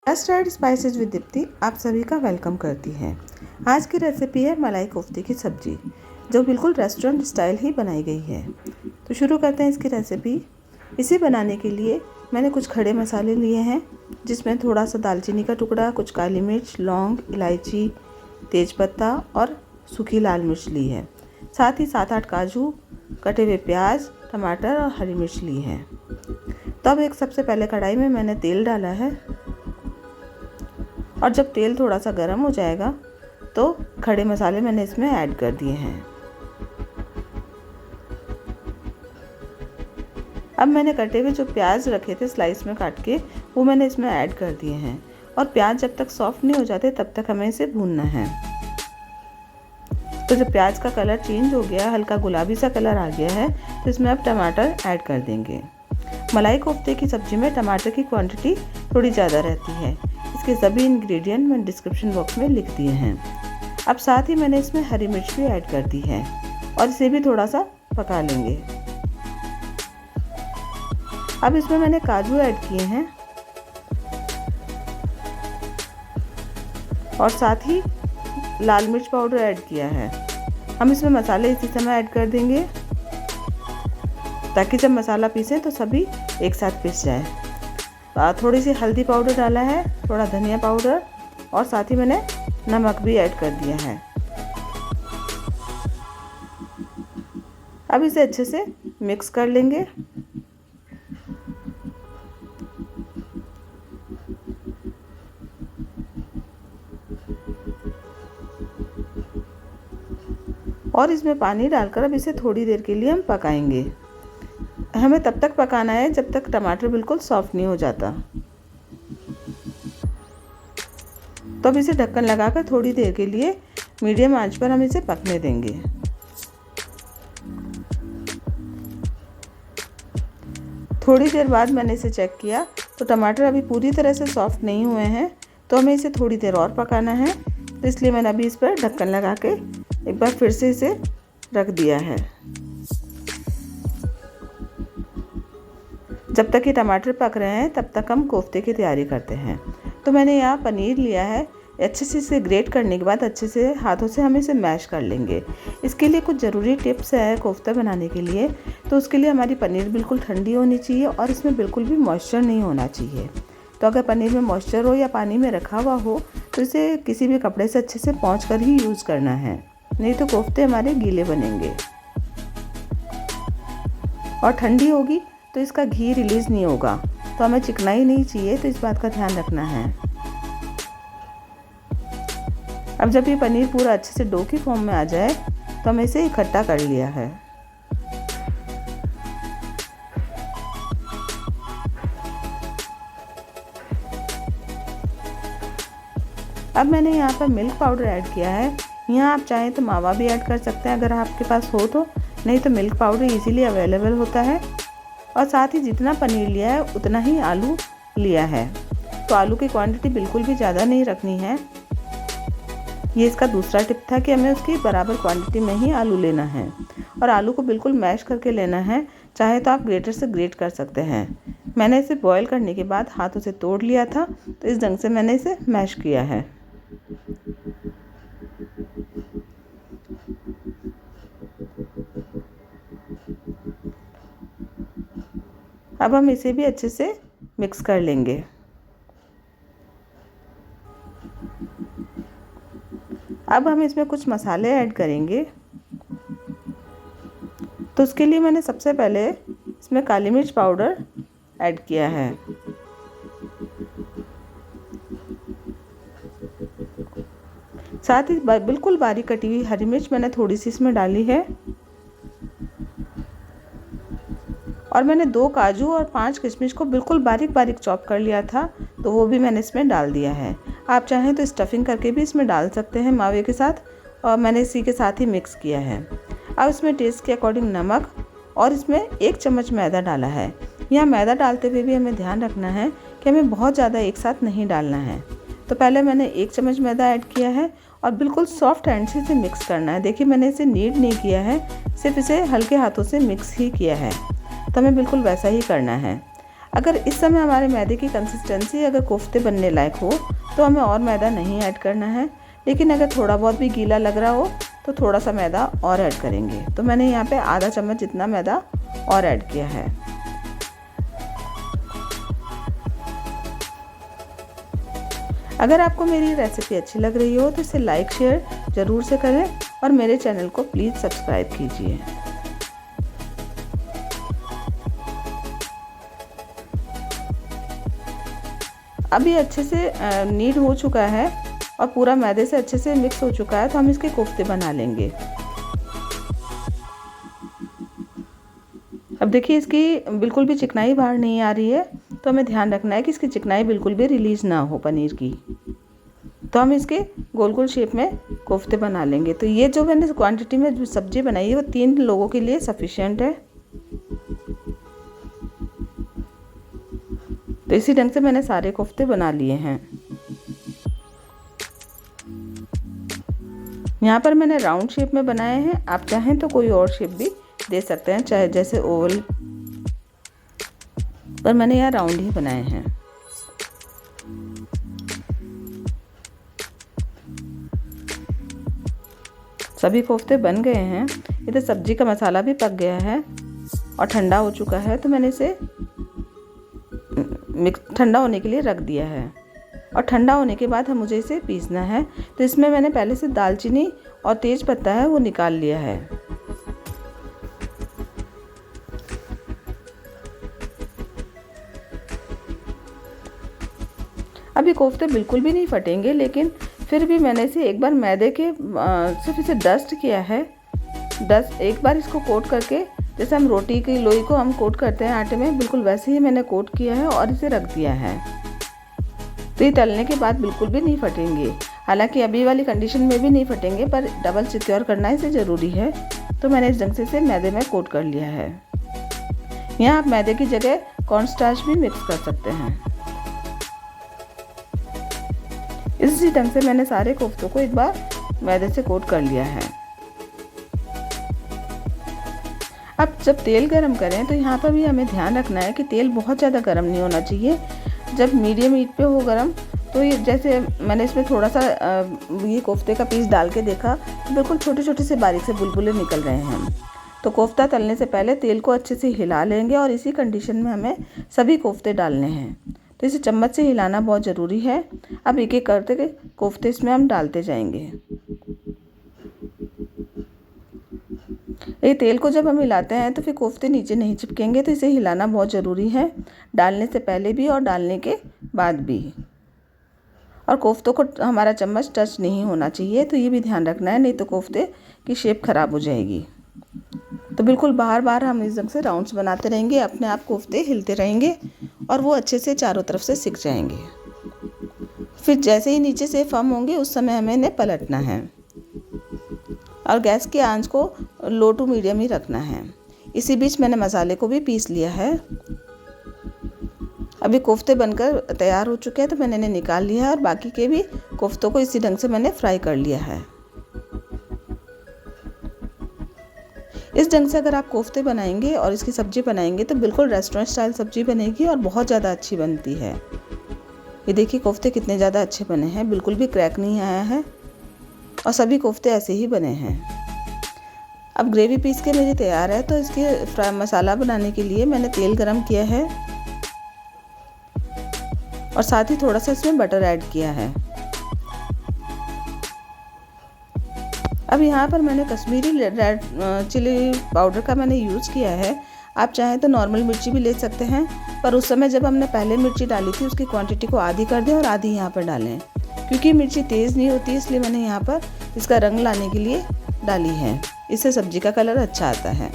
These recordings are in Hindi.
स्टार्ट स्पाइसेज विद दीप्ति आप सभी का वेलकम करती है। आज की रेसिपी है मलाई कोफ्ते की सब्जी, जो बिल्कुल रेस्टोरेंट स्टाइल ही बनाई गई है। तो शुरू करते हैं इसकी रेसिपी। इसे बनाने के लिए मैंने कुछ खड़े मसाले लिए हैं, जिसमें थोड़ा सा दालचीनी का टुकड़ा, कुछ काली मिर्च, लौंग, इलायची, तेज़पत्ता और सूखी लाल मिर्च ली है। साथ ही 7-8 काजू, कटे हुए प्याज, टमाटर और हरी मिर्च ली है। तो अब एक सबसे पहले कढ़ाई में मैंने तेल डाला है, और जब तेल थोड़ा सा गर्म हो जाएगा तो खड़े मसाले मैंने इसमें ऐड कर दिए हैं। अब मैंने कटे हुए जो प्याज रखे थे स्लाइस में काट के, वो मैंने इसमें ऐड कर दिए हैं। और प्याज जब तक सॉफ्ट नहीं हो जाते तब तक हमें इसे भूनना है। तो जब प्याज का कलर चेंज हो गया, हल्का गुलाबी सा कलर आ गया है, तो इसमें अब टमाटर ऐड कर देंगे। मलाई कोफ्ते की सब्जी में टमाटर की क्वांटिटी थोड़ी ज़्यादा रहती है। इसके सभी इंग्रेडिएंट मैंने डिस्क्रिप्शन बॉक्स में लिख दिए हैं। अब साथ ही मैंने इसमें हरी मिर्च भी ऐड कर दी है और इसे भी थोड़ा सा पका लेंगे। अब इसमें मैंने काजू ऐड किए हैं और साथ ही लाल मिर्च पाउडर ऐड किया है। हम इसमें मसाले इसी समय ऐड कर देंगे, ताकि जब मसाला पीसें तो सभी एक साथ पिस जाए। थोड़ी सी हल्दी पाउडर डाला है, थोड़ा धनिया पाउडर, और साथ ही मैंने नमक भी ऐड कर दिया है। अब इसे अच्छे से मिक्स कर लेंगे। और इसमें पानी डालकर अब इसे थोड़ी देर के लिए हम पकाएंगे। हमें तब तक पकाना है जब तक टमाटर बिल्कुल सॉफ्ट नहीं हो जाता। तो अब इसे ढक्कन लगाकर थोड़ी देर के लिए मीडियम आंच पर हम इसे पकने देंगे। थोड़ी देर बाद मैंने इसे चेक किया तो टमाटर अभी पूरी तरह से सॉफ्ट नहीं हुए हैं, तो हमें इसे थोड़ी देर और पकाना है। तो इसलिए मैंने अभी इस पर ढक्कन लगा के एक बार फिर से इसे रख दिया है। जब तक ये टमाटर पक रहे हैं तब तक हम कोफ्ते की तैयारी करते हैं। तो मैंने यहाँ पनीर लिया है। अच्छे से इसे ग्रेट करने के बाद अच्छे से हाथों से हम इसे मैश कर लेंगे। इसके लिए कुछ ज़रूरी टिप्स है कोफ्ता बनाने के लिए। तो उसके लिए हमारी पनीर बिल्कुल ठंडी होनी चाहिए और इसमें बिल्कुल भी मॉइस्चर नहीं होना चाहिए। तो अगर पनीर में मॉइस्चर हो या पानी में रखा हुआ हो तो इसे किसी भी कपड़े से अच्छे से पोंछ कर ही यूज़ करना है, नहीं तो कोफ्ते हमारे गीले बनेंगे। और ठंडी होगी तो इसका घी रिलीज़ नहीं होगा, तो हमें चिकनाई नहीं चाहिए, तो इस बात का ध्यान रखना है। अब जब ये पनीर पूरा अच्छे से डो की फॉर्म में आ जाए तो हमें इसे इकट्ठा कर लिया है। अब मैंने यहाँ पर मिल्क पाउडर ऐड किया है। यहाँ आप चाहें तो मावा भी ऐड कर सकते हैं अगर आपके पास हो तो, नहीं तो मिल्क पाउडर इजीली अवेलेबल होता है। और साथ ही जितना पनीर लिया है उतना ही आलू लिया है। तो आलू की क्वांटिटी बिल्कुल भी ज़्यादा नहीं रखनी है। ये इसका दूसरा टिप था कि हमें उसकी बराबर क्वांटिटी में ही आलू लेना है और आलू को बिल्कुल मैश करके लेना है। चाहे तो आप ग्रेटर से ग्रेट कर सकते हैं। मैंने इसे बॉईल करने के बाद हाथों से तोड़ लिया था, तो इस ढंग से मैंने इसे मैश किया है। अब हम इसे भी अच्छे से मिक्स कर लेंगे। अब हम इसमें कुछ मसाले ऐड करेंगे। तो उसके लिए मैंने सबसे पहले इसमें काली मिर्च पाउडर ऐड किया है। साथ ही बिल्कुल बारीक कटी हुई हरी मिर्च मैंने थोड़ी सी इसमें डाली है। और मैंने 2 काजू और 5 किशमिश को बिल्कुल बारीक बारीक चॉप कर लिया था, तो वो भी मैंने इसमें डाल दिया है। आप चाहें तो स्टफिंग करके भी इसमें डाल सकते हैं मावे के साथ, और मैंने इसी के साथ ही मिक्स किया है। अब इसमें टेस्ट के अकॉर्डिंग नमक और इसमें 1 चम्मच मैदा डाला है। यहाँ मैदा डालते हुए भी हमें ध्यान रखना है कि हमें बहुत ज़्यादा एक साथ नहीं डालना है। तो पहले मैंने 1 चम्मच मैदा ऐड किया है और बिल्कुल सॉफ्ट हैंड से इसे मिक्स करना है। देखिए मैंने इसे नीड नहीं किया है, सिर्फ इसे हल्के हाथों से मिक्स ही किया है। तो हमें बिल्कुल वैसा ही करना है। अगर इस समय हमारे मैदे की कंसिस्टेंसी अगर कोफ्ते बनने लायक हो तो हमें और मैदा नहीं ऐड करना है, लेकिन अगर थोड़ा बहुत भी गीला लग रहा हो तो थोड़ा सा मैदा और ऐड करेंगे। तो मैंने यहाँ पे आधा चम्मच जितना मैदा और ऐड किया है। अगर आपको मेरी रेसिपी अच्छी लग रही हो तो इसे लाइक शेयर ज़रूर से करें और मेरे चैनल को प्लीज़ सब्सक्राइब कीजिए। अभी अच्छे से नीड हो चुका है और पूरा मैदे से अच्छे से मिक्स हो चुका है, तो हम इसके कोफ्ते बना लेंगे। अब देखिए इसकी बिल्कुल भी चिकनाई बाहर नहीं आ रही है, तो हमें ध्यान रखना है कि इसकी चिकनाई बिल्कुल भी रिलीज़ ना हो पनीर की। तो हम इसके गोल गोल शेप में कोफ्ते बना लेंगे। तो ये जो मैंने क्वांटिटी में जो सब्ज़ी बनाई है वो 3 लोगों के लिए सफिशिएंट है। तो इसी ढंग से मैंने सारे कोफ्ते बना लिए हैं। यहाँ पर मैंने राउंड शेप में बनाए हैं, आप चाहें तो कोई और शेप भी दे सकते हैं, चाहे जैसे ओवल, पर मैंने यहाँ राउंड ही बनाए हैं। सभी कोफ्ते बन गए हैं। इधर सब्जी का मसाला भी पक गया है और ठंडा हो चुका है, तो मैंने इसे ठंडा होने के लिए रख दिया है। और ठंडा होने के बाद मुझे इसे पीसना है। तो इसमें मैंने पहले से दालचीनी और तेज पत्ता है वो निकाल लिया है। अभी कोफ्ते बिल्कुल भी नहीं फटेंगे, लेकिन फिर भी मैंने इसे एक बार मैदे के सिर्फ इसे डस्ट किया है। एक बार इसको कोट करके, जैसे हम रोटी की लोई को हम कोट करते हैं आटे में, बिल्कुल वैसे ही मैंने कोट किया है और इसे रख दिया है। तो ये तलने के बाद बिल्कुल भी नहीं फटेंगे। हालांकि अभी वाली कंडीशन में भी नहीं फटेंगे, पर डबल सिक्योर करना इसे ज़रूरी है। तो मैंने इस ढंग से इसे मैदे में कोट कर लिया है। यहाँ आप मैदे की जगह कॉर्नस्टार्च भी मिक्स कर सकते हैं। इसी ढंग से मैंने सारे कोफ्तों को एक बार मैदे से कोट कर लिया है। अब जब तेल गरम करें तो यहाँ पर भी हमें ध्यान रखना है कि तेल बहुत ज़्यादा गरम नहीं होना चाहिए। जब मीडियम हीट पे हो गरम, तो ये जैसे मैंने इसमें थोड़ा सा ये कोफ्ते का पीस डाल के देखा तो बिल्कुल छोटे छोटे से बारीक से बुलबुले निकल रहे हैं। तो कोफ्ता तलने से पहले तेल को अच्छे से हिला लेंगे और इसी कंडीशन में हमें सभी कोफ्ते डालने हैं। तो इसे चम्मच से हिलाना बहुत ज़रूरी है। अब एक एक करते कोफ्ते इसमें हम डालते जाएंगे। ये तेल को जब हम हिलाते हैं तो फिर कोफ्ते नीचे नहीं चिपकेंगे, तो इसे हिलाना बहुत ज़रूरी है, डालने से पहले भी और डालने के बाद भी। और कोफ्तों को हमारा चम्मच टच नहीं होना चाहिए, तो ये भी ध्यान रखना है, नहीं तो कोफ्ते की शेप ख़राब हो जाएगी। तो बिल्कुल बार बार हम इस ढंग से राउंड्स बनाते रहेंगे, अपने आप कोफ्ते हिलते रहेंगे और वो अच्छे से चारों तरफ से सिक जाएंगे। फिर जैसे ही नीचे से फर्म होंगे उस समय हमें इन्हें पलटना है और गैस की आंच को लो टू मीडियम ही रखना है। इसी बीच मैंने मसाले को भी पीस लिया है। अभी कोफ्ते बनकर तैयार हो चुके हैं, तो मैंने इन्हें निकाल लिया है और बाकी के भी कोफ्तों को इसी ढंग से मैंने फ्राई कर लिया है। इस ढंग से अगर आप कोफ्ते बनाएंगे और इसकी सब्ज़ी बनाएंगे तो बिल्कुल रेस्टोरेंट स्टाइल सब्ज़ी बनेगी और बहुत ज़्यादा अच्छी बनती है। ये देखिए कोफ्ते कितने ज़्यादा अच्छे बने हैं, बिल्कुल भी क्रैक नहीं आया है और सभी कोफ्ते ऐसे ही बने हैं। अब ग्रेवी पीस के मेरी तैयार है, तो इसके मसाला बनाने के लिए मैंने तेल गरम किया है और साथ ही थोड़ा सा इसमें बटर ऐड किया है। अब यहाँ पर मैंने कश्मीरी रेड चिली पाउडर का मैंने यूज़ किया है। आप चाहें तो नॉर्मल मिर्ची भी ले सकते हैं, पर उस समय जब हमने पहले मिर्ची डाली थी उसकी क्वांटिटी को आधी कर दें और आधी यहाँ पर डालें, क्योंकि मिर्ची तेज़ नहीं होती, इसलिए मैंने यहाँ पर इसका रंग लाने के लिए डाली है। इससे सब्ज़ी का कलर अच्छा आता है।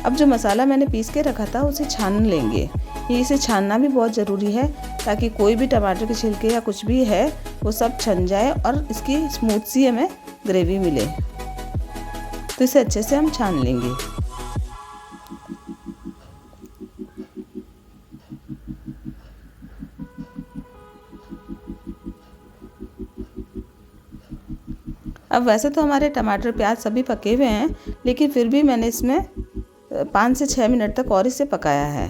अब जो मसाला मैंने पीस के रखा था उसे छान लेंगे। इसे छानना भी बहुत ज़रूरी है, ताकि कोई भी टमाटर के छिलके या कुछ भी है वो सब छन जाए और इसकी स्मूथ सी हमें ग्रेवी मिले। तो इसे अच्छे से हम छान लेंगे। अब वैसे तो हमारे टमाटर प्याज सभी पके हुए हैं, लेकिन फिर भी मैंने इसमें 5 से 6 मिनट तक और इसे पकाया है।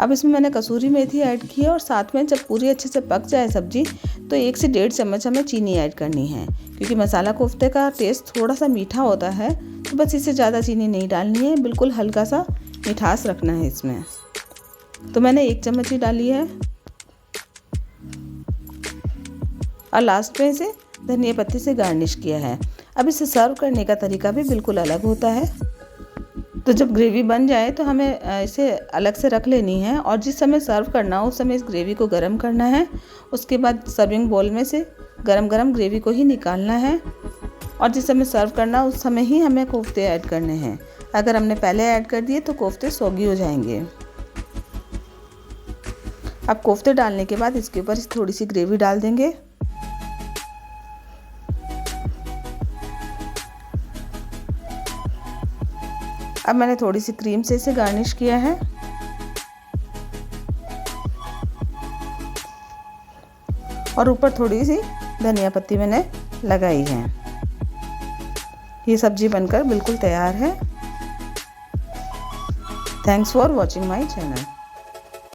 अब इसमें मैंने कसूरी मेथी ऐड की है और साथ में जब पूरी अच्छे से पक जाए सब्जी तो 1 से 1.5 चम्मच हमें चीनी ऐड करनी है, क्योंकि मसाला कोफ्ते का टेस्ट थोड़ा सा मीठा होता है, तो बस इससे ज़्यादा चीनी नहीं डालनी है, बिल्कुल हल्का सा मिठास रखना है इसमें। तो मैंने 1 चम्मच ही डाली है और लास्ट में इसे धनिया पत्ती से गार्निश किया है। अब इसे सर्व करने का तरीका भी बिल्कुल अलग होता है। तो जब ग्रेवी बन जाए तो हमें इसे अलग से रख लेनी है और जिस समय सर्व करना हो उस समय इस ग्रेवी को गर्म करना है। उसके बाद सर्विंग बोल में से गरम गरम ग्रेवी को ही निकालना है और जिस समय सर्व करना उस समय ही हमें कोफ्ते ऐड करने हैं। अगर हमने पहले ऐड कर दिए तो कोफ्ते सौगी हो जाएंगे। अब कोफ्ते डालने के बाद इसके ऊपर थोड़ी सी ग्रेवी डाल देंगे। अब मैंने थोड़ी सी क्रीम से इसे गार्निश किया है और ऊपर थोड़ी सी धनिया पत्ती मैंने लगाई है। ये सब्जी बनकर बिल्कुल तैयार है। Thanks for watching my channel.